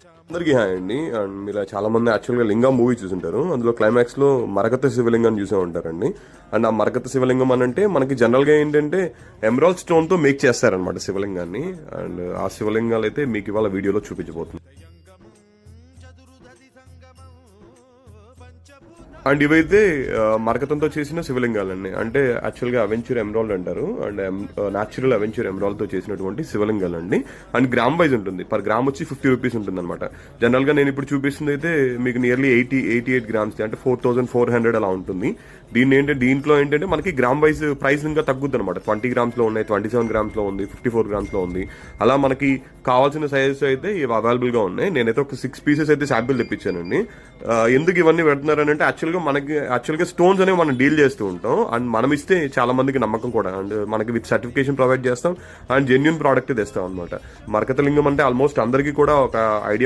అందరికీ హాయ్ అండి. అండ్ మీరు చాలా మంది యాక్చువల్గా లింగం మూవీ చూసుంటారు. అందులో క్లైమాక్స్ లో మరకత శివలింగం చూసే ఉంటారండి. అండ్ ఆ మరకత శివలింగం అని అంటే మనకి జనరల్ గా ఏంటంటే ఎమరాల్డ్ స్టోన్ తో మేక్ చేస్తారనమాట శివలింగాన్ని. అండ్ ఆ శివలింగాలు అయితే మీకు ఇవాళ వీడియోలో చూపించబోతుంది. అండ్ ఇవైతే మరకతంతో చేసిన శివలింగాలండి. అంటే యాక్చువల్గా అవెంచర్ ఎమరాల్డ్ అంటారు. అండ్ న్యాచురల్ అవెంచర్ ఎమరాల్డ్ తో చేసినటువంటి శివలింగాలండి. అండ్ గ్రామ్ వైజ్ ఉంటుంది. పర్ గ్రామ్ వచ్చి 50 రూపీస్ ఉంటుంది అనమాట. జనరల్ గా నేను ఇప్పుడు చూపిస్తుంది అయితే మీకు నియర్లీ 88 గ్రామ్స్ అంటే 4400 అలా ఉంటుంది. దీంట్లో ఏంటంటే మనకి గ్రామ్ వైజ్ ప్రైస్ ఇంకా తగ్గుద్ది అనమాట. 20 గ్రామ్స్ లో ఉన్నాయి, 27 గ్రామ్స్ లో ఉంది, 54 గ్రామ్స్ లో ఉంది. అలా మనకి కావాల్సిన సైజెస్ అయితే ఇవి అవైలబుల్ గా ఉన్నాయి. నేనైతే ఒక 6 పీసెస్ అయితే శాంపిల్ తెప్పించానండి. ఎందుకు ఇవన్నీ పెడుతున్నారని అంటే యాక్చువల్గా స్టోన్స్ అనేవి మనం డీల్ చేస్తూ ఉంటాం. అండ్ మనం ఇస్తే చాలా మందికి నమ్మకం కూడా. అండ్ మనకి విత్ సర్టిఫికేషన్ ప్రొవైడ్ చేస్తాం. అండ్ జెన్యున్ ప్రోడక్ట్ తెస్తాం అనమాట. మరకతలింగం అంటే ఆల్మోస్ట్ అందరికీ కూడా ఒక ఐడియా